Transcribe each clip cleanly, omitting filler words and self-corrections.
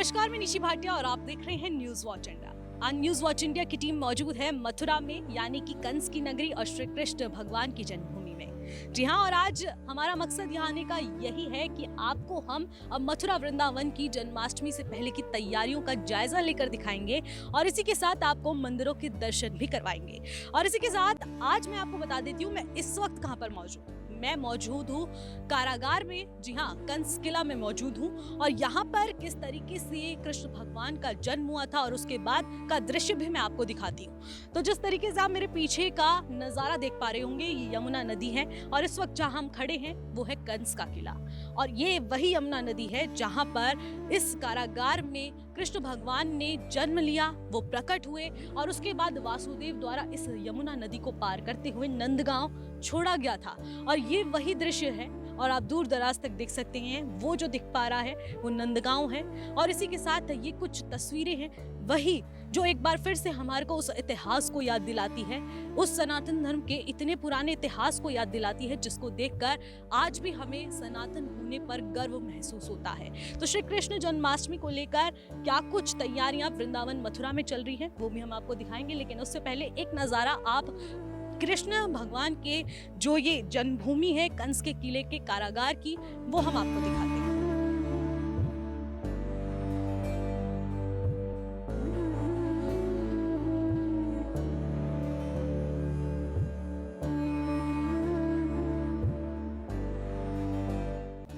नमस्कार, मैं निशी भाटिया और आप देख रहे हैं न्यूज वॉच इंडिया। आज न्यूज वॉच इंडिया की टीम मौजूद है मथुरा में, यानी कि कंस की नगरी और श्री कृष्ण भगवान की जन्मभूमि में। जी हाँ, और आज हमारा मकसद यहाँ आने का यही है कि आपको हम मथुरा वृंदावन की जन्माष्टमी से पहले की तैयारियों का जायजा लेकर दिखाएंगे और इसी के साथ आपको मंदिरों के दर्शन भी करवाएंगे। और इसी के साथ आज मैं आपको बता देती हूँ मैं इस वक्त कहाँ पर मौजूद हूँ। मैं मौजूद हूँ कारागार में, जी हाँ, कंस किला में मौजूद हूँ। और यहाँ पर किस तरीके से कृष्ण भगवान का जन्म हुआ था और उसके बाद का दृश्य भी मैं आपको दिखाती हूँ। तो जिस तरीके से आप मेरे पीछे का नज़ारा देख पा रहे होंगे, ये यमुना नदी है और इस वक्त जहाँ हम खड़े हैं वो है कंस का किला। और ये वही यमुना नदी है जहाँ पर इस कारागार में कृष्ण भगवान ने जन्म लिया, वो प्रकट हुए और उसके बाद वासुदेव द्वारा इस यमुना नदी को पार करते हुए नंदगांव छोड़ा गया था। और ये वही दृश्य है और आप दूर दराज तक देख सकते हैं, वो जो दिख पा रहा है वो नंदगांव है। और इसी के साथ ये कुछ तस्वीरें हैं वही जो एक बार फिर से हमारे को उस इतिहास को याद दिलाती है, उस सनातन धर्म के इतने पुराने इतिहास को याद दिलाती है, जिसको देखकर आज भी हमें सनातन होने पर गर्व महसूस होता है। तो श्री कृष्ण जन्माष्टमी को लेकर क्या कुछ तैयारियां वृंदावन मथुरा में चल रही है वो भी हम आपको दिखाएंगे, लेकिन उससे पहले एक नज़ारा आप कृष्ण भगवान के जो ये जन्मभूमि है कंस के किले के कारागार की, वो हम आपको दिखाते हैं।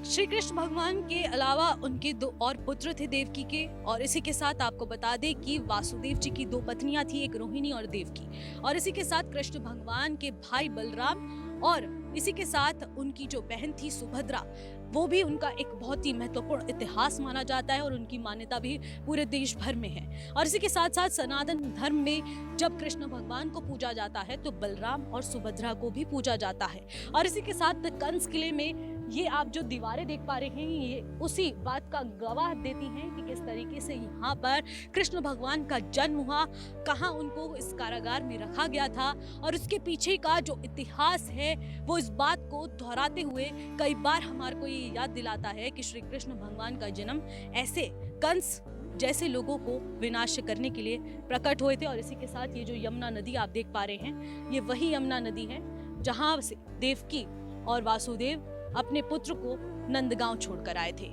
श्री कृष्ण भगवान के अलावा उनके दो और पुत्र थे देवकी के। और इसी के साथ आपको बता दें कि वासुदेव जी की दो पत्नियां थी, एक रोहिणी और देवकी। और इसी के साथ कृष्ण भगवान के भाई बलराम और इसी के साथ उनकी जो बहन थी सुभद्रा, वो भी उनका एक बहुत ही महत्वपूर्ण इतिहास माना जाता है और उनकी मान्यता भी पूरे देश भर में है। और इसी के साथ साथ सनातन धर्म में जब कृष्ण भगवान को पूजा जाता है तो बलराम और सुभद्रा को भी पूजा जाता है। और इसी के साथ कंस किले में ये आप जो दीवारें देख पा रहे हैं, ये उसी बात का गवाह देती हैं कि किस तरीके से यहाँ पर कृष्ण भगवान का जन्म हुआ, कहाँ उनको इस कारागार में रखा गया था। और उसके पीछे का जो इतिहास है वो इस बात को दोहराते हुए कई बार हमारे को ये याद दिलाता है कि श्री कृष्ण भगवान का जन्म ऐसे कंस जैसे लोगों को विनाश करने के लिए प्रकट हुए थे। और इसी के साथ ये जो यमुना नदी आप देख पा रहे हैं, ये वही यमुना नदी है जहाँ से देवकी और वासुदेव अपने पुत्र को नंदगांव छोड़कर आए थे।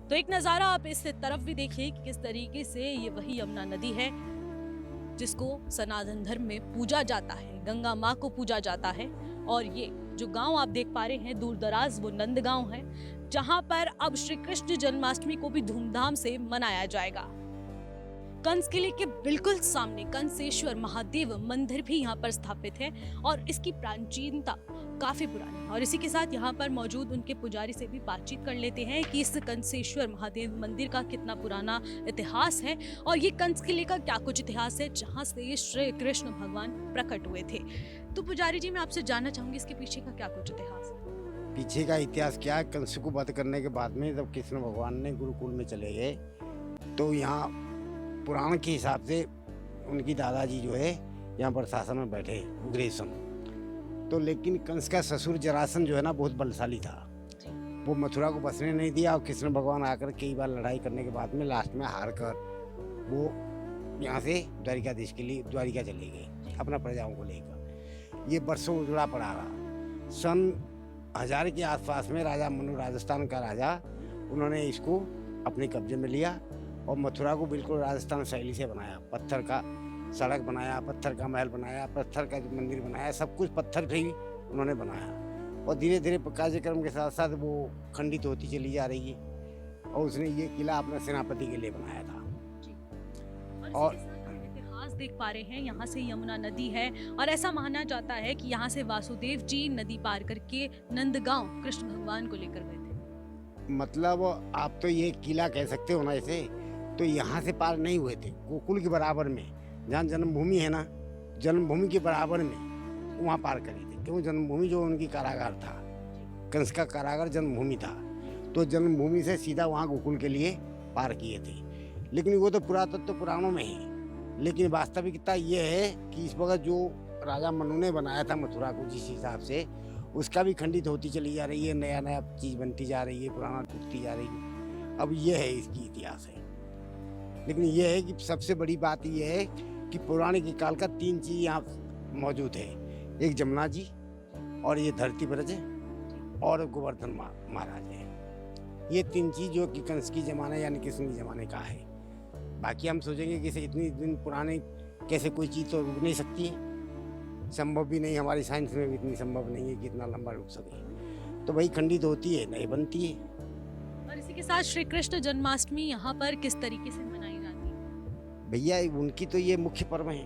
तो एक नज़ारा आप इस तरफ भी देखिए कि किस तरीके से ये वही यमुना नदी है जिसको सनातन धर्म में पूजा जाता है, गंगा माँ को पूजा जाता है। और ये जो गांव आप देख पा रहे हैं दूर दराज, वो नंदगांव है जहां पर अब श्री कृष्ण जन्माष्टमी को भी धूमधाम से मनाया जाएगा। कंस किले के बिल्कुल सामने कंसेश्वर महादेव मंदिर भी यहाँ पर स्थापित है और इसकी प्राचीनता काफी पुरानी है। और इसी के साथ यहाँ पर मौजूद उनके पुजारी से भी बातचीत कर लेते हैं कि इस कंसेश्वर महादेव मंदिर का कितना पुराना इतिहास है और ये कंस किले का क्या कुछ इतिहास है जहाँ से श्री कृष्ण भगवान प्रकट हुए थे। तो पुजारी जी, मैं आपसे जानना चाहूंगी इसके पीछे का क्या कुछ इतिहास है? पीछे का इतिहास क्या है, कंस को वध करने के बाद में जब कृष्ण भगवान ने गुरुकुल में चले गए तो यहाँ पुराण के हिसाब से उनकी दादाजी जो है यहाँ पर शासन में बैठे उग्रसेन। तो लेकिन कंस का ससुर जरासन जो है ना बहुत बलशाली था, वो मथुरा को बसने नहीं दिया। और कृष्ण भगवान आकर कई बार लड़ाई करने के बाद में लास्ट में हार कर वो यहाँ से द्वारिकाधीश के लिए द्वारिका चले गए अपना प्रजाओं को लेकर। ये वर्षों उजड़ा पड़ा रहा। सन 1000 के आसपास में राजा मनु, राजस्थान का राजा, उन्होंने इसको अपने कब्जे में लिया और मथुरा को बिल्कुल राजस्थान शैली से बनाया। पत्थर का सड़क बनाया, पत्थर का महल बनाया, पत्थर का मंदिर बनाया, सब कुछ पत्थर पे ही उन्होंने बनाया। और धीरे धीरे कार्यक्रम के साथ साथ वो खंडित होती चली जा रही है। और उसने ये किला अपना सेनापति के लिए बनाया था। और इतिहास देख पा रहे हैं, यहाँ से यमुना नदी है और ऐसा माना जाता है कि यहाँ से वासुदेव जी नदी पार करके नंदगांव कृष्ण भगवान को लेकर गए थे। मतलब आप तो ये किला कह सकते हो ना, ऐसे तो यहाँ से पार नहीं हुए थे। गोकुल के बराबर में जहाँ जन्मभूमि है ना, जन्मभूमि के बराबर में वहाँ पार करी थी। क्यों? जन्मभूमि जो उनकी कारागार था, कंस का कारागार जन्मभूमि था, तो जन्मभूमि से सीधा वहाँ गोकुल के लिए पार किए थे। लेकिन वो तो पुरातत्व पुराणों में है, लेकिन वास्तविकता ये है कि इस वक्त जो राजा मनु ने बनाया था मथुरा को जिस हिसाब से, उसका भी खंडित होती चली जा रही है, नया नया चीज़ बनती जा रही है, पुराना टूटती जा रही है। अब ये है इसकी इतिहास है। लेकिन ये है कि सबसे बड़ी बात ये है कि पौराणिक काल का 3 चीज़ यहाँ मौजूद है। एक जमुना जी और ये धरती ब्रज और गोवर्धन महाराज है। ये 3 चीज़ जो कि कंस की ज़माने यानी कृष्ण के ज़माने का है। बाकी हम सोचेंगे कि इतनी दिन पुराने कैसे कोई चीज़ तो रुक नहीं सकती है, संभव भी नहीं, हमारी साइंस में भी इतनी संभव नहीं है कि इतना लंबा रुक सके। तो वही खंडित होती है, नहीं बनती है। और इसी के साथ श्री कृष्ण जन्माष्टमी यहाँ पर किस तरीके से मनाई जाती है? भैया उनकी तो ये मुख्य पर्व है,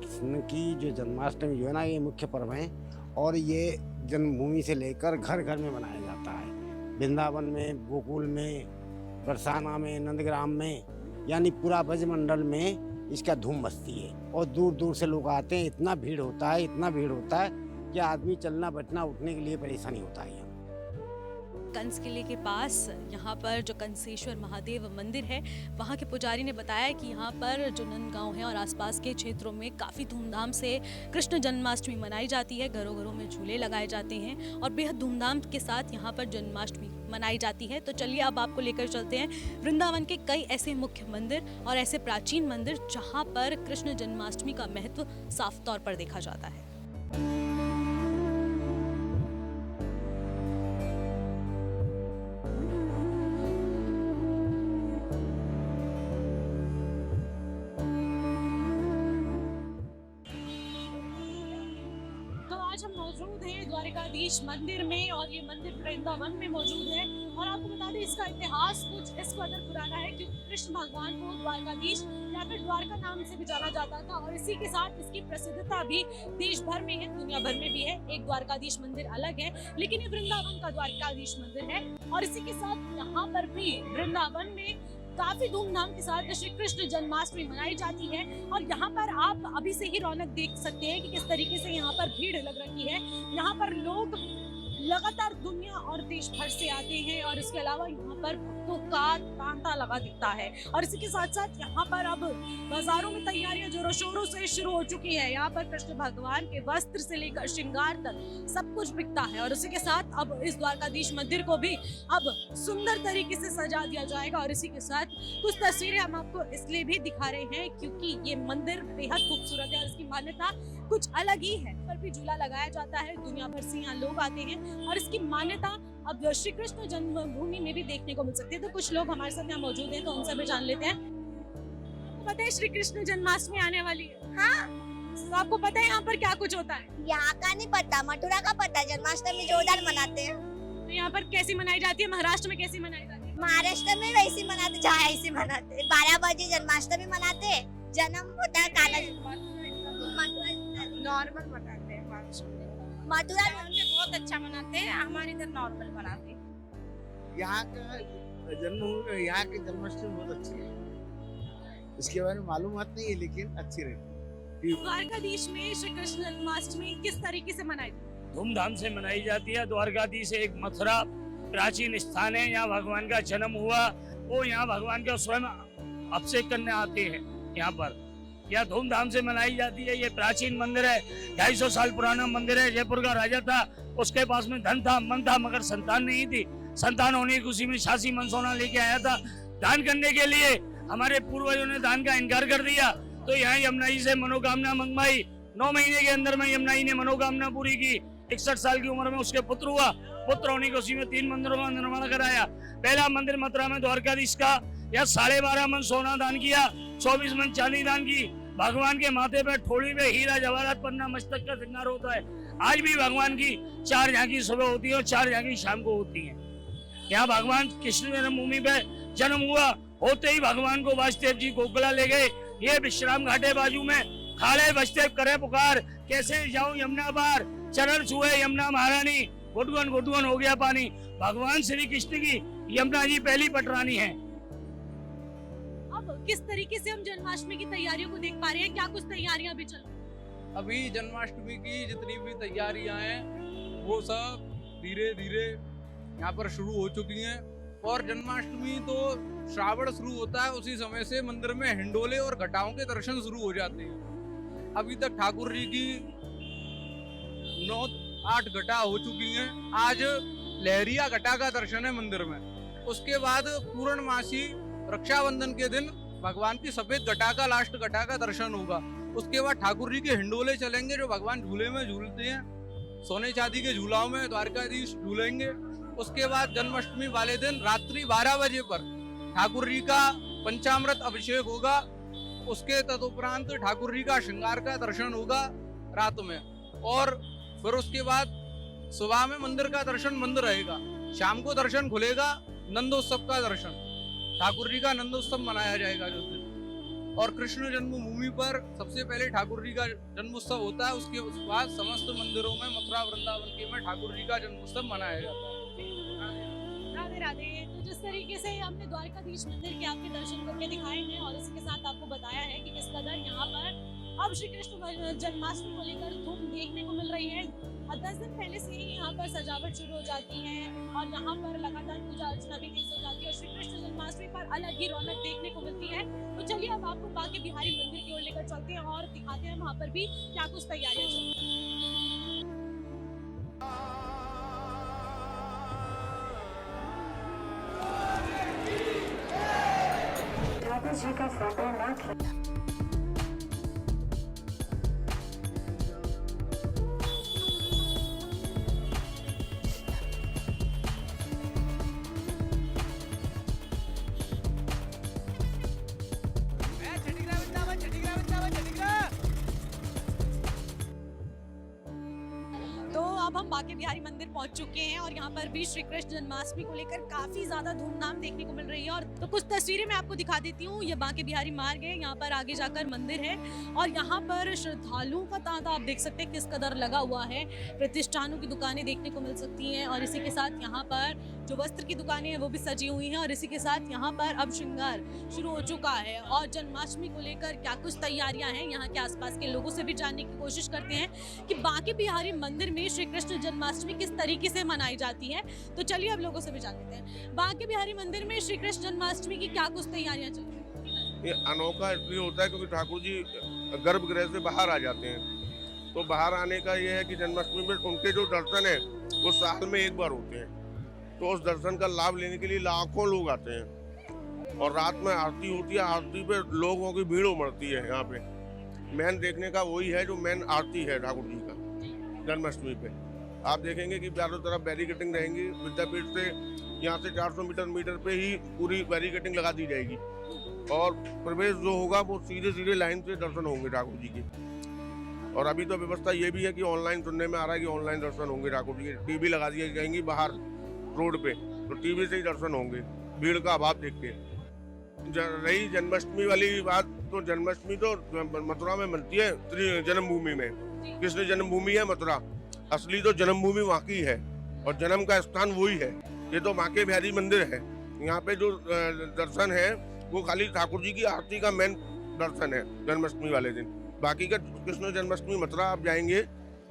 कृष्ण की जो जन्माष्टमी जो है ना, ये मुख्य पर्व है। और ये जन्मभूमि से लेकर घर घर में मनाया जाता है। वृंदावन में, गोकुल में, बरसाना में, नंदग्राम में, यानी पूरा ब्रज मंडल में इसका धूम मचती है। और दूर दूर से लोग आते हैं, इतना भीड़ होता है, इतना भीड़ होता है कि आदमी चलना बैठना उठने के लिए परेशानी होता है। कंस किले के पास यहाँ पर जो कंसेश्वर महादेव मंदिर है, वहाँ के पुजारी ने बताया कि यहाँ पर जो नंदगांव है और आसपास के क्षेत्रों में काफ़ी धूमधाम से कृष्ण जन्माष्टमी मनाई जाती है। घरों घरों में झूले लगाए जाते हैं और बेहद धूमधाम के साथ यहाँ पर जन्माष्टमी मनाई जाती है। तो चलिए अब आपको लेकर चलते हैं वृंदावन के कई ऐसे मुख्य मंदिर और ऐसे प्राचीन मंदिर जहाँ पर कृष्ण जन्माष्टमी का महत्व साफ तौर पर देखा जाता है। आज हम मौजूद हैं द्वारकाधीश मंदिर में और ये मंदिर वृंदावन में मौजूद है। और आपको बता दें इसका इतिहास कुछ इस कदर पुराना है कि कृष्ण भगवान को द्वारकाधीश या फिर द्वारका नाम से भी जाना जाता था। और इसी के साथ इसकी प्रसिद्धता भी देश भर में है, दुनिया भर में भी है। एक द्वारकाधीश मंदिर अलग है, लेकिन ये वृंदावन का द्वारकाधीश मंदिर है। और इसी के साथ यहाँ पर भी वृंदावन में काफी धूमधाम के साथ श्री कृष्ण जन्माष्टमी मनाई जाती है। और यहाँ पर आप अभी से ही रौनक देख सकते हैं कि किस तरीके से यहाँ पर भीड़ लग रखी है। यहाँ पर लोग लगातार दुनिया और देश भर से आते हैं और इसके अलावा यहाँ पर भक्तों का तांता लगा दिखता है। और इसी के साथ साथ यहाँ पर अब बाजारों में तैयारियां जोरों शोरों से शुरू हो चुकी है। यहाँ पर कृष्ण भगवान के वस्त्र से लेकर श्रृंगार तक सब कुछ बिकता है। और इसी के साथ अब इस द्वारकाधीश मंदिर को भी अब सुंदर तरीके से सजा दिया जाएगा। और इसी के साथ कुछ तस्वीरें हम आपको इसलिए भी दिखा रहे हैं क्योंकि ये मंदिर बेहद खूबसूरत है और इसकी मान्यता कुछ अलग ही है। पर भी झूला लगाया जाता है, दुनिया भर से यहाँ लोग आते हैं और इसकी मान्यता अब श्री कृष्ण जन्मभूमि में भी देखने को मिल सकती है। तो कुछ लोग हमारे साथ यहाँ मौजूद हैं, तो उनसे भी जान लेते हैं। आपको पता है श्री कृष्ण जन्माष्टमी आने वाली है? हाँ, तो आपको पता है यहाँ पर क्या कुछ होता है? यहाँ का नहीं पता, मथुरा का पता। जन्माष्टमी जोरदार मनाते हैं। तो यहाँ पर कैसी मनाई जाती है? महाराष्ट्र में कैसी मनाई जाती है? महाराष्ट्र में वैसी मनाते, जहाँ ऐसी मनाते। 12 बजे जन्माष्टमी मनाते, जन्म होता है कान्हा जी। नॉर्मल मनाते हैं मथुरा में बहुत अच्छा मनाते हैं, हमारे इधर नॉर्मल मनाते हैं। यहाँ की जन्माष्टमी बहुत अच्छी है, इसके बारे में मालूमात नहीं है लेकिन अच्छी रहती है। द्वारकाधीश में श्री कृष्ण जन्माष्टमी किस तरीके से मनाई जाती है? धूमधाम से मनाई जाती है। द्वारकाधीश एक मथुरा प्राचीन स्थान है, यहाँ भगवान का जन्म हुआ। वो यहाँ भगवान का स्वयं अभिषेक करने आते हैं। यहाँ पर यह धूमधाम से मनाई जाती है। ये प्राचीन मंदिर है, 250 साल पुराना मंदिर है। जयपुर का राजा था, उसके पास में धन था, मन था, मगर संतान नहीं थी। संतान होने की खुशी में शासी मनसोना लेके आया था दान करने के लिए। हमारे पूर्वजों ने दान का इनकार कर दिया, तो यहाँ यमुना जी से मनोकामना मंगवाई। 9 महीने के अंदर में यमुना जी ने मनोकामना पूरी की। 61 साल की उम्र में उसके पुत्र हुआ। पुत्र होने की खुशी में 3 मंदिरों का निर्माण कराया। पहला मंदिर मथुरा में द्वारकाधीश का, यह 12.5 मन सोना दान किया, 24 मन चांदी दान की। भगवान के माथे पे ठोड़ी में हीरा जवाहरात पन्ना मस्तक का श्रृंगार होता है। आज भी भगवान की 4 झांकी सुबह होती है और 4 झांकी शाम को होती है। यहाँ भगवान कृष्ण जन्मभूमि पे जन्म हुआ। होते ही भगवान को वासुदेव जी गोकुला ले गए। ये विश्राम घाटे बाजू में खाले वासुदेव करे पुकार, कैसे जाऊं यमुना पार, चरण छुए यमुना महारानी, गुटगुन गुटगुन हो गया पानी। भगवान श्री कृष्ण की यमुना जी पहली पटरानी है। अब किस तरीके से हम जन्माष्टमी की तैयारियों को देख पा रहे हैं? क्या कुछ तैयारियां भी चल रही हैं? अभी जन्माष्टमी की जितनी भी तैयारियां हैं वो सब धीरे धीरे यहाँ पर शुरू हो चुकी हैं। और जन्माष्टमी तो श्रावण शुरू होता है, उसी समय से मंदिर में हिंडोले और घटाओं के दर्शन शुरू हो जाते हैं। अभी तक ठाकुर जी की 9-8 घटा हो चुकी हैं। आज लहरिया घटा का दर्शन है मंदिर में। उसके बाद पूर्णमासी रक्षाबंधन के दिन भगवान की सफेद घटा का, लास्ट घटा का दर्शन होगा। उसके बाद ठाकुर जी के हिंडोले चलेंगे, जो भगवान झूले में झूलते हैं, सोने चांदी के झूलाओं में द्वारकाधीश झूलेंगे। उसके बाद जन्माष्टमी वाले दिन रात्रि 12 बजे पर ठाकुर जी का पंचामृत अभिषेक होगा। उसके तदुपरांत ठाकुर जी का श्रृंगार का दर्शन होगा रात में, और फिर उसके बाद सुबह में मंदिर का दर्शन बंद रहेगा। शाम को दर्शन खुलेगा, नंदोत्सव का दर्शन, ठाकुर जी का नंदोत्सव मनाया जाएगा जो दिन। और कृष्ण जन्मभूमि पर सबसे पहले ठाकुर जी का जन्मोत्सव होता है। उसके बाद समस्त मंदिरों में, मथुरा वृंदावन के में ठाकुर जी का जन्मोत्सव मनाया जाता है। राधे राधे। तो जिस तरीके से हमने द्वारकाधीश मंदिर के आपके दर्शन करके दिखाए हैं और इसी के साथ आपको बताया है कि किस कदर यहाँ पर अब श्री कृष्ण जन्माष्टमी को लेकर धूम देखने को मिल रही है। 10 दिन पहले से ही यहाँ पर सजावट शुरू हो जाती है और यहाँ पर लगातार पूजा अर्चना भी तेज हो जाती है और श्री कृष्ण जन्माष्टमी पर अलग ही रौनक देखने को मिलती है। तो चलिए अब आपको बांके बिहारी मंदिर की ओर लेकर चलते हैं और दिखाते हैं वहाँ पर भी क्या कुछ तैयारियां चल रही हैं। ठाकुर जी का फोटो ना अब हम बांके बिहारी मंदिर पहुंच चुके हैं और यहाँ पर भी श्री कृष्ण जन्माष्टमी को लेकर काफी ज्यादा धूमधाम देखने को मिल रही है। और तो कुछ तस्वीरें मैं आपको दिखा देती हूँ। ये बांके बिहारी मार्ग है, यहाँ पर आगे जाकर मंदिर है और यहाँ पर श्रद्धालुओं का तांता आप देख सकते हैं किस कदर लगा हुआ है। प्रतिष्ठानों की दुकानें देखने को मिल सकती हैं और इसी के साथ यहाँ पर जो वस्त्र की दुकानें हैं वो भी सजी हुई हैं और इसी के साथ यहाँ पर अब श्रृंगार शुरू हो चुका है। और जन्माष्टमी को लेकर क्या कुछ तैयारियां हैं, यहाँ के आसपास के लोगों से भी जानने की कोशिश करते हैं कि बांके बिहारी मंदिर में श्री कृष्ण जन्माष्टमी किस तरीके से मनाई जाती है। तो चलिए अब लोगों से भी जान लेते हैं। बांके बिहारी मंदिर में श्री कृष्ण जन्माष्टमी की क्या कुछ तैयारियां चल रही हैं? ये अनोखा इसलिए होता है क्योंकि ठाकुर जी गर्भगृह से बाहर आ जाते हैं। तो बाहर आने का ये है कि जन्माष्टमी में उनके जो दर्शन है वो साल में एक बार होते हैं। तो उस दर्शन का लाभ लेने के लिए लाखों लोग आते हैं और रात में आरती होती है। आरती पे लोगों की भीड़ उमड़ती है। यहाँ पे मेन देखने का वही है जो मेन आरती है ठाकुर जी का जन्माष्टमी पे। आप देखेंगे कि चारों तरफ बैरिकेटिंग रहेंगी। विद्यापीठ से यहाँ से 400 मीटर पे ही पूरी बैरिकेटिंग लगा दी जाएगी और प्रवेश जो होगा वो सीधे सीधे लाइन से दर्शन होंगे ठाकुर जी के। और अभी तो व्यवस्था ये भी है कि ऑनलाइन सुनने में आ रहा है कि ऑनलाइन दर्शन होंगे ठाकुर जी के। टीवी लगा दी जाएंगी बाहर रोड पे, तो टीवी से ही दर्शन होंगे भीड़ का अभाव देख के। रही जन्माष्टमी वाली बात, तो जन्माष्टमी तो मथुरा में बनती है, जन्मभूमि में। कृष्ण जन्मभूमि है मथुरा, असली तो जन्मभूमि वहाँ की है और जन्म का स्थान वही है। ये तो बांके बिहारी मंदिर है। यहाँ पे जो दर्शन है वो खाली ठाकुर जी की आरती का मेन दर्शन है जन्माष्टमी वाले दिन। बाकी का कृष्ण जन्माष्टमी मथुरा आप जाएंगे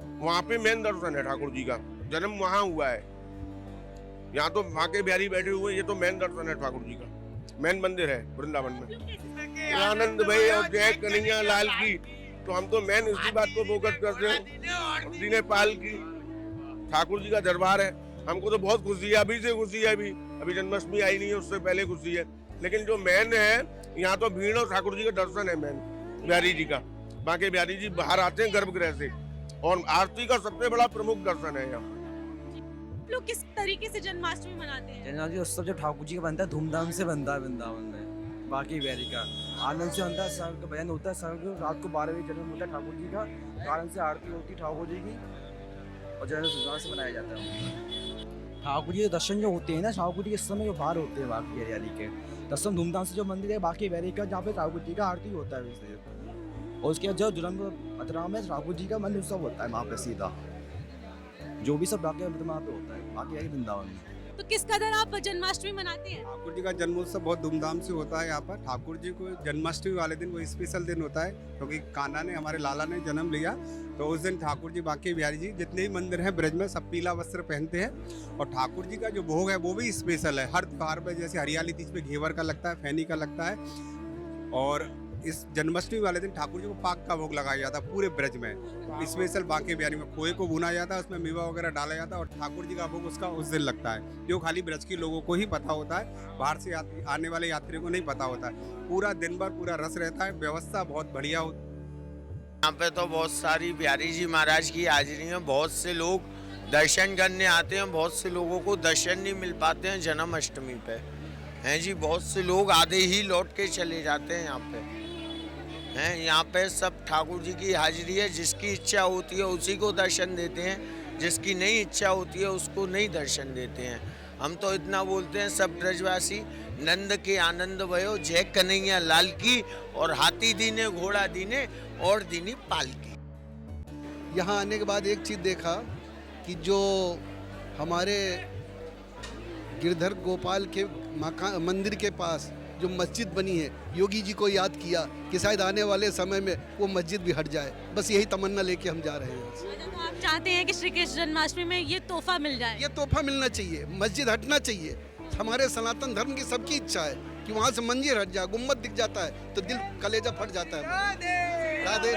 वहाँ पे मेन दर्शन है ठाकुर जी का, जन्म वहाँ हुआ है। यहाँ तो बांके बिहारी बैठे हुए, ये तो मेन दर्शन है ठाकुर जी का, मेन मंदिर है वृंदावन में। आनंद भाई और जय कन्हैया लाल की। तो हम तो मेन इसी बात को फोकस करते हैं, दीने पाल की। ठाकुर जी का दरबार है, हमको तो बहुत खुशी है। अभी से खुशी है, अभी जन्माष्टमी आई नहीं है, उससे पहले खुशी है। लेकिन जो मेन है यहाँ तो भीड़ और ठाकुर जी का दर्शन है मेन बिहारी जी का। बांके बिहारी जी बाहर आते हैं गर्भगृह से और आरती का सबसे बड़ा प्रमुख दर्शन है यहाँ। लोग किस तरीके से जन्माष्टमी मनाते हैं? जन्माष्टमी उत्सव जो ठाकुर जी का बनता है धूमधाम से बनता है वृंदावन में। बांके बिहारी का आनंद से बनता है। शाम का भजन होता है, शाम को रात को 12 बजे जन्म होता है ठाकुर जी का। आनंद से आरती होती है ठाकुर जी की और जन्म धूमधाम से मनाया जाता है। ठाकुर जी के दर्शन जो होते हैं ना, ठाकुर जी के समय जो बाहर होते हैं बांके बिहारी के दर्शन धूमधाम से। जो मंदिर है बांके बिहारी का, जहाँ पे ठाकुर जी का आरती होता है वैसे। और उसके बाद जो जन्म मथुरा में ठाकुर जी का मंदिर उत्सव होता है वहाँ पे सीधा, जो भी सब बांके वहाँ पे होता है बांके बिहारी वृंदावन में। तो किस कदर आप जन्माष्टमी मनाते हैं? ठाकुर जी का जन्मोत्सव बहुत धूमधाम से होता है यहाँ पर। ठाकुर जी को जन्माष्टमी वाले दिन वो स्पेशल दिन होता है क्योंकि कान्हा ने, हमारे लाला ने जन्म लिया। तो उस दिन ठाकुर जी, बांके बिहारी जी, जितने भी मंदिर हैं ब्रज में, सब पीला वस्त्र पहनते हैं। और ठाकुर जी का जो भोग है वो भी स्पेशल है। हर त्योहार पर जैसे हरियाली तीज पे घेवर का लगता है, फैनी का लगता है। और इस जन्माष्टमी वाले दिन ठाकुर जी को पाक का भोग लगाया जाता है पूरे ब्रज में। स्पेशल बांके बिहारी में खोए को भुना जाता है, उसमें मेवा वगैरह डाला जाता है और ठाकुर जी का भोग उसका उस दिन लगता है, जो खाली ब्रज के लोगों को ही पता होता है, बाहर से आने वाले यात्रियों को नहीं पता होता है। पूरा दिन भर पूरा रस रहता है, व्यवस्था बहुत बढ़िया होती है। यहाँ पे तो बहुत सारी बिहारी जी महाराज की हाजिरी है, बहुत से लोग दर्शन करने आते हैं, बहुत से लोगों को दर्शन नहीं मिल पाते हैं जन्माष्टमी पे, हैं जी। बहुत से लोग आधे ही लौट के चले जाते हैं यहाँ पे, हैं। यहाँ पे सब ठाकुर जी की हाजिरी है, जिसकी इच्छा होती है उसी को दर्शन देते हैं, जिसकी नहीं इच्छा होती है उसको नहीं दर्शन देते हैं। हम तो इतना बोलते हैं सब ब्रजवासी, नंद के आनंद भयो जय कन्हैया लाल की, और हाथी दीने घोड़ा दीने और दीनी पालकी। यहाँ आने के बाद एक चीज़ देखा कि जो हमारे गिरधर गोपाल के मंदिर के पास जो मस्जिद बनी है, योगी जी को याद किया कि शायद आने वाले समय में वो मस्जिद भी हट जाए। बस यही तमन्ना लेके हम जा रहे हैं। तो आप चाहते हैं कि श्री कृष्ण जन्माष्टमी में ये तोहफा मिल जाए? ये तोहफा मिलना चाहिए, मस्जिद हटना चाहिए। हमारे सनातन धर्म की सबकी इच्छा है कि वहाँ से मंदिर हट जाए, गुम्बद दिख जाता है तो दिल कलेजा फट जाता है। राधे राधे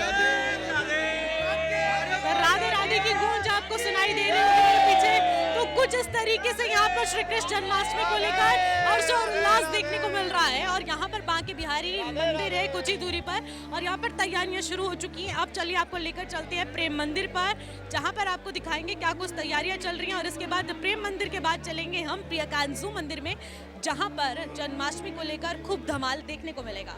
राधे राधे की गूंज आपको सुनाई दे रही है पीछे। तो कुछ इस तरीके से यहाँ पर श्री कृष्ण जन्माष्टमी को लेकर हर्ष और उल्लास देखने को मिल रहा है। और यहाँ पर बांके बिहारी मंदिर है कुछ ही दूरी पर, और यहाँ पर तैयारियां शुरू हो चुकी हैं। अब चलिए आपको लेकर चलते हैं प्रेम मंदिर पर, जहाँ पर आपको दिखाएंगे क्या कुछ तैयारियां चल रही हैं। और इसके बाद प्रेम मंदिर के बाद चलेंगे हम प्रियकांजू मंदिर में, जहाँ पर जन्माष्टमी को लेकर खूब धमाल देखने को मिलेगा।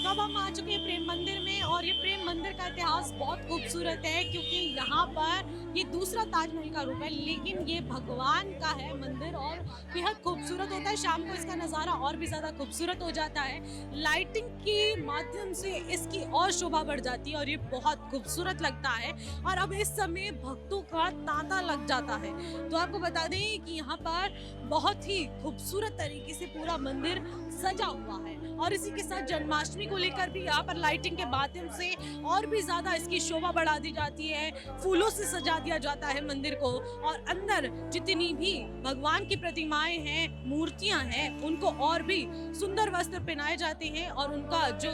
अब हम आ चुके हैं प्रेम मंदिर में, और ये प्रेम मंदिर का इतिहास बहुत खूबसूरत है, क्योंकि यहाँ पर ये दूसरा ताजमहल का रूप है, लेकिन ये भगवान का है मंदिर और बेहद खूबसूरत होता है। शाम को इसका नज़ारा और भी ज़्यादा खूबसूरत हो जाता है, लाइटिंग के माध्यम से इसकी और शोभा बढ़ जाती है और ये बहुत खूबसूरत लगता है। और अब इस समय भक्तों का तांता लग जाता है। तो आपको बता दें कि यहाँ पर बहुत ही खूबसूरत तरीके से पूरा मंदिर सजा हुआ है, और इसी के साथ जन्माष्टमी को लेकर भी यहाँ पर लाइटिंग के माध्यम से और भी ज्यादा इसकी शोभा बढ़ा दी जाती है। फूलों से सजा दिया जाता है मंदिर को, और अंदर जितनी भी भगवान की प्रतिमाएं हैं, मूर्तियां हैं, उनको और भी सुंदर वस्त्र पहनाए जाते हैं, और उनका जो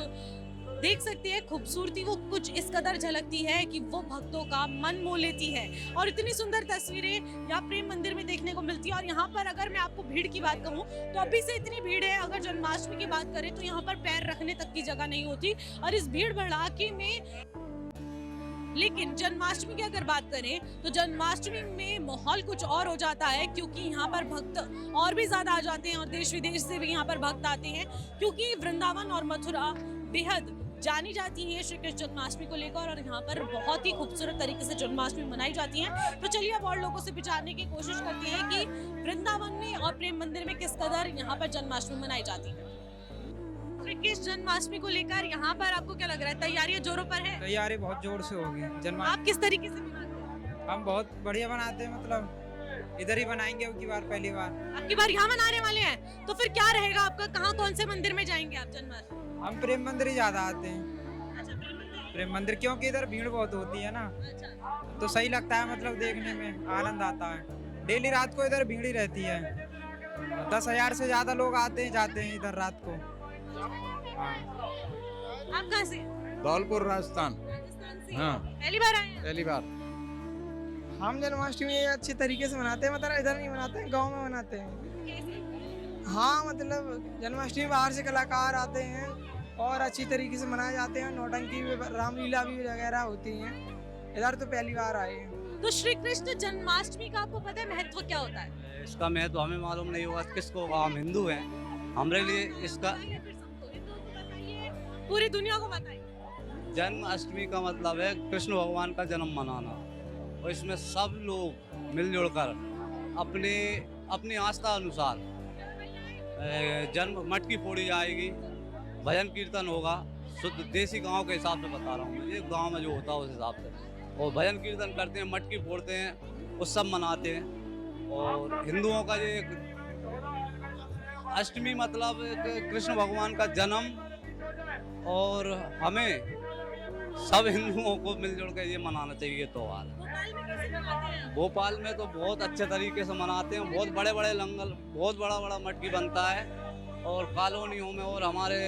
देख सकते हैं खूबसूरती वो कुछ इस कदर झलकती है कि वो भक्तों का मन मोह लेती है। और इतनी सुंदर तस्वीरें यहाँ प्रेम मंदिर में देखने को मिलती है। और यहाँ पर अगर मैं आपको भीड़ की बात कहूँ तो अभी से इतनी भीड़ है, अगर जन्माष्टमी की बात करें तो यहाँ पर पैर रखने तक की जगह नहीं होती। और इस भीड़ भड़ाके में, लेकिन जन्माष्टमी की अगर बात करें तो जन्माष्टमी में माहौल कुछ और हो जाता है, क्योंकि यहाँ पर भक्त और भी ज्यादा आ जाते हैं, और देश विदेश से भी यहाँ पर भक्त आते हैं, क्योंकि वृंदावन और मथुरा बेहद जानी जाती है श्री कृष्ण जन्माष्टमी को लेकर, और यहाँ पर बहुत ही खूबसूरत तरीके से जन्माष्टमी मनाई जाती है। तो चलिए अब और लोगों से विचारने की कोशिश करते हैं कि वृंदावन में और प्रेम मंदिर में किस कदर यहाँ पर जन्माष्टमी मनाई जाती है। श्री कृष्ण जन्माष्टमी को लेकर यहाँ पर आपको क्या लग रहा है, तैयारियां जोरों पर है? तैयारी बहुत जोर से होगी। आप किस तरीके से मनाते हैं? हम बहुत बढ़िया बनाते हैं, मतलब इधर ही बनाएंगे अब की बार, पहली बार। आपकी बार यहाँ मनाने वाले हैं, तो फिर क्या रहेगा आपका, कहाँ कौन से मंदिर में जाएंगे आप जन्माष्टमी? हम प्रेम मंदिर ही ज्यादा आते हैं। अच्छा, प्रेम मंदिर, क्योंकि इधर भीड़ बहुत होती है ना, अच्छा। तो सही लगता है, मतलब देखने में आनंद आता है। डेली रात को इधर भीड़ ही रहती है, 10,000 से ज्यादा लोग आते हैं जाते हैं इधर रात को। आप कहाँ से? धौलपुर राजस्थान। राजस्थान से? हाँ। पहली बार आए हैं? पहली बार। हम जन्माष्टमी अच्छे तरीके से मनाते हैं, मतलब इधर नहीं मनाते हैं, गाँव में मनाते हैं। हाँ, मतलब जन्माष्टमी बाहर से कलाकार आते हैं और अच्छी तरीके से मनाए जाते हैं। नौटंकी भी, रामलीला भी वगैरह होती हैं। इधर तो पहली बार आए हैं। तो श्री कृष्ण जन्माष्टमी का आपको पता है महत्व क्या होता है? इसका महत्व हमें मालूम नहीं होगा, किसको, हम हिंदू हैं, हमारे लिए इसका पूरी दुनिया को बताइए। जन्माष्टमी का मतलब है कृष्ण भगवान का जन्म मनाना, और इसमें सब लोग मिलजुल कर अपने अपनी आस्था अनुसार जन्म मटकी फोड़ी जाएगी, भजन कीर्तन होगा, शुद्ध देसी गांव के हिसाब से बता रहा हूँ मैं, ये गांव में जो होता है उस हिसाब से, और भजन कीर्तन करते हैं, मटकी फोड़ते हैं, उत्सव मनाते हैं। और हिंदुओं का ये अष्टमी मतलब कृष्ण भगवान का जन्म, और हमें सब हिंदुओं को मिलजुल कर ये मनाना चाहिए ये त्योहार। भोपाल में तो बहुत अच्छे तरीके से मनाते हैं, बहुत बड़े बड़े लंगर, बहुत बड़ा बड़ा मटकी बनता है, और कॉलोनियों में और हमारे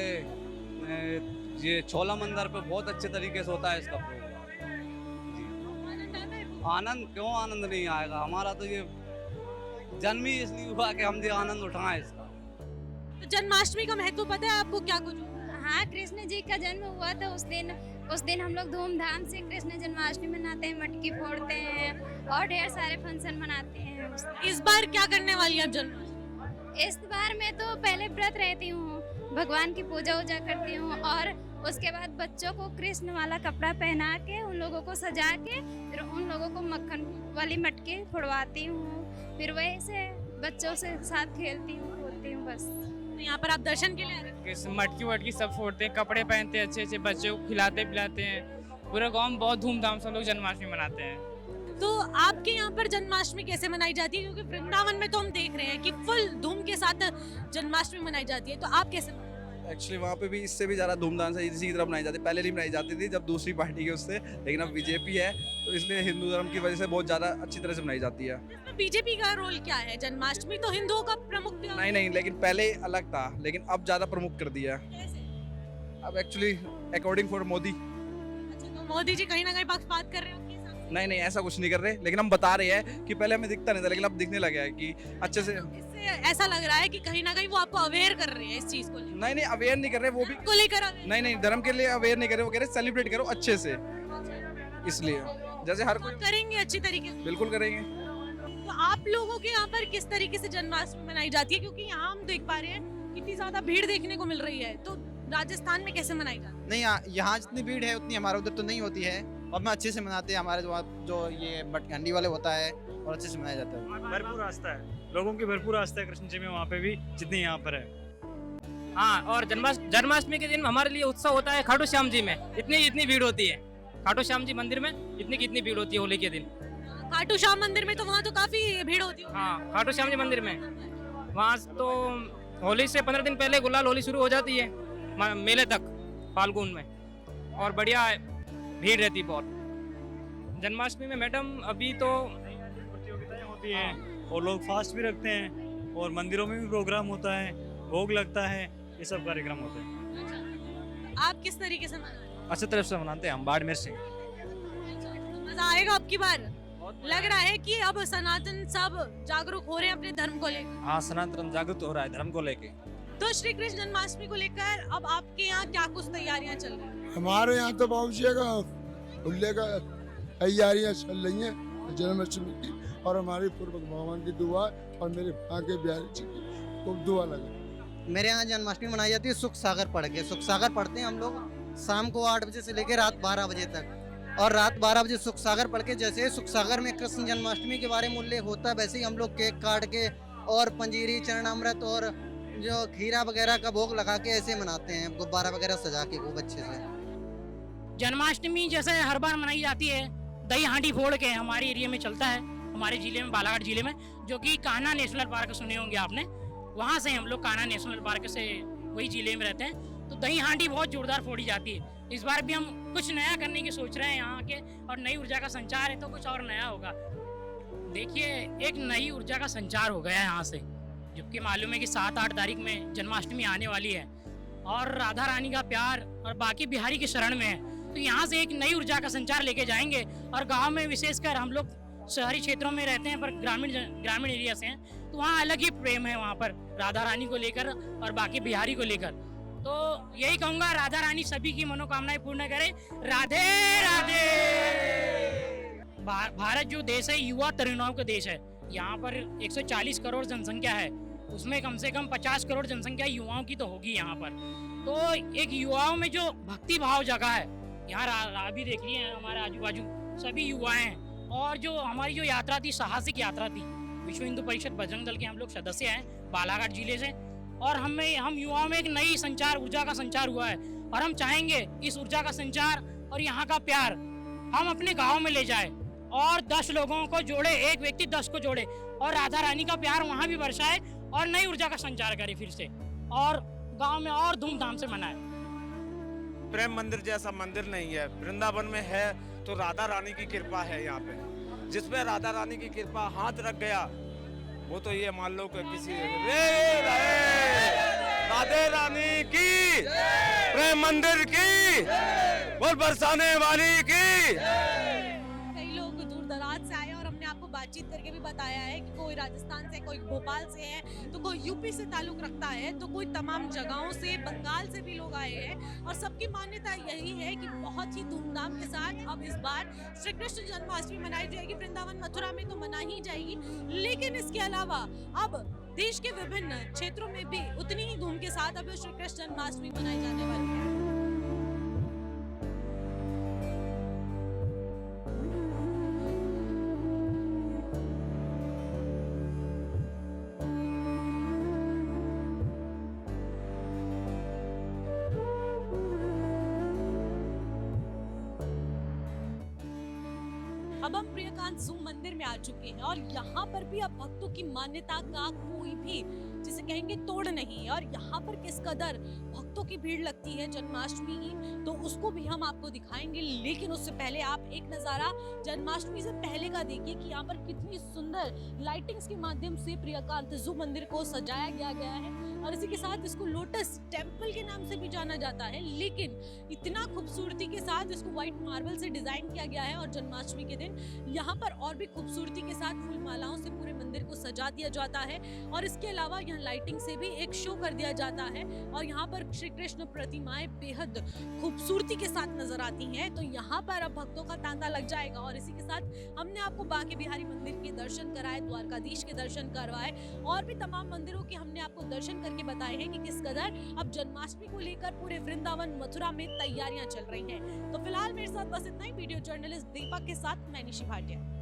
ये छोला मंदिर पे बहुत अच्छे तरीके से होता है इसका प्रोग्राम। आनंद क्यों आनंद नहीं आएगा, हमारा तो ये जन्म ही इसलिए हुआ कि हम ये आनंद उठाएं इसका। तो जन्माष्टमी का महत्व पता है आपको क्या कुछ? हाँ, कृष्ण जी का जन्म हुआ था उस दिन हम लोग धूमधाम से कृष्ण जन्माष्टमी मनाते हैं, मटकी फोड़ते हैं और ढेर सारे फंक्शन मनाते हैं। इस बार क्या करने वाली है आप जन्माष्टमी? इस बार मैं तो पहले व्रत रहती हूँ, भगवान की पूजा वूजा करती हूँ, और उसके बाद बच्चों को कृष्ण वाला कपड़ा पहना के उन लोगों को सजा के फिर उन लोगों को मक्खन वाली मटकी फोड़वाती हूँ, फिर वही से बच्चों से साथ खेलती हूँ, फोड़ती हूँ बस। यहाँ पर आप दर्शन के लिए आए? मटकी वटकी सब फोड़ते हैं, कपड़े पहनते हैं, अच्छे अच्छे बच्चों को खिलाते पिलाते हैं। पूरे गांव में बहुत धूमधाम से लोग जन्माष्टमी मनाते हैं। तो आपके यहाँ पर जन्माष्टमी कैसे मनाई जाती है? क्योंकि वृंदावन में तो हम देख रहे हैं कि फुल धूम के साथ जन्माष्टमी मनाई जाती है, तो आप कैसे? एक्चुअली वहाँ पे भी इससे भी ज़्यादा धूमधाम से इसी तरह मनाई जाती है। पहले नहीं मनाई जाती थी जब दूसरी पार्टी के उससे, लेकिन अब बीजेपी है तो इसलिए हिंदू धर्म की वजह से बहुत ज़्यादा अच्छी तरह से मनाई जाती है। बीजेपी का रोल क्या है? जन्माष्टमी तो हिंदुओं का प्रमुख त्योहार। नहीं, लेकिन पहले अलग था, लेकिन अब ज़्यादा प्रमुख कर दिया है। अब एक्चुअली अकॉर्डिंग फॉर मोदी। अच्छा, तो मोदी जी कहीं ना कहीं पक्षपात कर रहे हो? नहीं, ऐसा कुछ नहीं कर रहे, लेकिन हम बता रहे हैं कि पहले हमें दिखता नहीं था, लेकिन अब दिखने लगा है कि अच्छे से। इससे ऐसा लग रहा है कि कहीं ना कहीं वो आपको अवेयर कर रहे हैं इस चीज को लेकर। नहीं, अवेयर नहीं कर रहे, वो भी को लेकर नहीं, धर्म के लिए अवेयर नहीं कर रहे, वो कह रहे सेलिब्रेट करो अच्छे से, इसलिए जैसे हर कोई करेंगे अच्छी तरीके से। बिल्कुल करेंगे। तो आप लोगों के यहाँ पर किस तरीके से जन्माष्टमी मनाई जाती है? क्योंकि यहाँ हम देख पा रहे हैं कितनी ज्यादा भीड़ देखने को मिल रही है, तो राजस्थान में कैसे मनाई जाती है? नहीं, यहाँ जितनी भीड़ है उतनी हमारे उधर तो नहीं होती है, और मैं अच्छे से मनाते हैं। हमारे जो ये हंडी वाले होता है और अच्छे से मनाया जाता है। भरपूर आस्था है, लोगों की भरपूर आस्था है कृष्ण जी में, वहाँ पे भी जितनी यहाँ पर है। हाँ, और जन्माष्टमी के दिन हमारे लिए उत्सव होता है खाटू श्याम जी में। इतनी भीड़ होती है खाटू श्याम जी मंदिर में, कितनी भीड़ होती है होली के दिन। खाटू श्याम मंदिर में तो वहाँ तो काफी भीड़ होती है। हाँ, खाटू श्याम जी मंदिर में वहाँ तो होली से 15 दिन पहले गुलाल होली शुरू हो जाती है मेले तक फाल्गुन में, और बढ़िया भीड़ रहती है बहुत। जन्माष्टमी में मैडम अभी तो प्रतियोगिताएं होती हैं और लोग फास्ट भी रखते हैं, और मंदिरों में भी प्रोग्राम होता है, भोग लगता है, ये सब कार्यक्रम होते हैं। आप किस तरीके से मनाते हैं? अच्छी तरफ से मनाते हैं हम, बाड़मेर से। मजा आएगा अब की बार? लग रहा है कि अब सनातन सब जागरूक हो रहे हैं अपने धर्म को लेकर। हाँ, सनातन जागरूक हो रहा है धर्म को लेके। तो श्री कृष्ण जन्माष्टमी को लेकर अब आपके यहाँ क्या कुछ तैयारियां चल रही हैं? हमारे यहाँ तो बहुत का तैयारियां चल रही हैं जन्माष्टमी की, और हमारी पूर्व भगवान की दुआ और मेरे माँ के बिहारी जी की खूब दुआ लगे। मेरे यहाँ जन्माष्टमी मनाई जाती है सुख सागर पढ़ के। सुख सागर पढ़ते हैं हम लोग शाम को 8 बजे से लेकर रात 12 बजे तक, और रात 12 बजे सुख सागर पढ़ के जैसे सुख सागर में कृष्ण जन्माष्टमी के बारे में उल्लेख होता है, वैसे ही हम लोग केक काट के और पंजीरी, चरणामृत और जो खीरा वगैरह का भोग लगा के ऐसे मनाते हैं, गुब्बारा वगैरह सजा के खूब अच्छे से। जन्माष्टमी जैसे हर बार मनाई जाती है, दही हांडी फोड़ के हमारे एरिया में चलता है, हमारे जिले में, बालाघाट जिले में, जो कि कान्हा नेशनल पार्क सुने होंगे आपने, वहाँ से हम लोग कान्हा नेशनल पार्क से वही जिले में रहते हैं। तो दही हांडी बहुत जोरदार फोड़ी जाती है। इस बार भी हम कुछ नया करने की सोच रहे हैं यहाँ के, और नई ऊर्जा का संचार है तो कुछ और नया होगा। देखिए, एक नई ऊर्जा का संचार हो गया है यहाँ से, जबकि मालूम है कि 7-8 तारीख में जन्माष्टमी आने वाली है, और राधा रानी का प्यार और बाकी बिहारी की शरण में है। तो यहाँ से एक नई ऊर्जा का संचार लेके जाएंगे, और गांव में विशेषकर हम लोग शहरी क्षेत्रों में रहते हैं पर ग्रामीण एरिया से हैं, तो वहाँ अलग ही प्रेम है वहाँ पर राधा रानी को लेकर और बाकी बिहारी को लेकर। तो यही कहूँगा, राधा रानी सभी की मनोकामनाएं पूर्ण करे। राधे राधे। भारत जो देश है युवा तरुणाओं का देश है। यहाँ पर 140 करोड़ जनसंख्या है, उसमें कम से कम 50 करोड़ जनसंख्या युवाओं की तो होगी यहाँ पर। तो एक युवाओं में जो भक्ति भाव जगा है, यहाँ भी देख लिए हमारे आजू बाजू सभी युवा हैं। और जो हमारी जो यात्रा थी, साहसिक यात्रा थी, विश्व हिंदू परिषद बजरंग दल के हम लोग सदस्य हैं बालाघाट जिले से, और हम युवाओं में एक नई संचार ऊर्जा का संचार हुआ है, और हम चाहेंगे इस ऊर्जा का संचार और यहाँ का प्यार हम अपने गाँव में ले जाए, और 10 लोगों को जोड़े, एक व्यक्ति 10 को जोड़े, और राधा रानी का प्यार वहाँ भी बरसाए, और नई ऊर्जा का संचार करे फिर से, और गांव में और धूमधाम से मनाए। प्रेम मंदिर जैसा मंदिर नहीं है वृंदावन में है, तो राधा रानी की कृपा है यहाँ पे। जिस पे राधा रानी की कृपा हाथ रख गया वो तो ये मान लो कि किसी राधे रानी की, प्रेम मंदिर की, बोल बरसाने वाली की। कई लोग दूर दराज से आए और हमने आपको बातचीत करके भी बताया है कि कोई राजस्थान से, कोई भोपाल से है, तो कोई यूपी से ताल्लुक रखता है, तो कोई तमाम जगहों से, बंगाल से भी लोग आए हैं। और सबकी मान्यता यही है कि बहुत ही धूमधाम के साथ अब इस बार श्री कृष्ण जन्माष्टमी मनाई जाएगी। वृंदावन मथुरा में तो मना ही जाएगी, लेकिन इसके अलावा अब देश के विभिन्न क्षेत्रों में भी उतनी ही धूम के साथ अब श्री कृष्ण जन्माष्टमी मनाई जाने वाली है। अब हम प्रियकांत ज़ू मंदिर में आ चुके हैं और यहाँ पर भी अब भक्तों की मान्यता का कोई भी जिसे कहेंगे तोड़ नहीं है। और यहाँ पर किस कदर भक्तों की भीड़ लगती है जन्माष्टमी की, तो उसको भी हम आपको दिखाएंगे। लेकिन उससे पहले आप एक नज़ारा जन्माष्टमी से पहले का देखिए कि यहाँ पर कितनी सुंदर लाइटिंग्स के माध्यम से प्रियकांत ज़ू मंदिर को सजाया गया है। और इसी के साथ इसको लोटस टेम्पल के नाम से भी जाना जाता है, लेकिन इतना खूबसूरती के साथ इसको व्हाइट मार्बल से डिजाइन किया गया है। और जन्माष्टमी के दिन यहाँ पर और भी खूबसूरती के साथ फूल मालाओं से पूरे मंदिर को सजा दिया जाता है। और इसके अलावा यहाँ लाइटिंग से भी एक शो कर दिया जाता है और यहाँ पर श्री कृष्ण प्रतिमाएं बेहद खूबसूरती के साथ नजर आती हैं। तो यहाँ पर अब भक्तों का तांता लग जाएगा। और इसी के साथ हमने आपको बांके बिहारी मंदिर के दर्शन कराए, द्वारकाधीश के दर्शन करवाए और भी तमाम मंदिरों के हमने आपको दर्शन करके बताए हैं कि किस कदर अब जन्माष्टमी को लेकर पूरे वृंदावन मथुरा में तैयारियां चल रही हैं। तो फिलहाल मेरे साथ बस इतना ही। वीडियो जर्नलिस्ट दीपक के साथ मैं निशी भाटिया।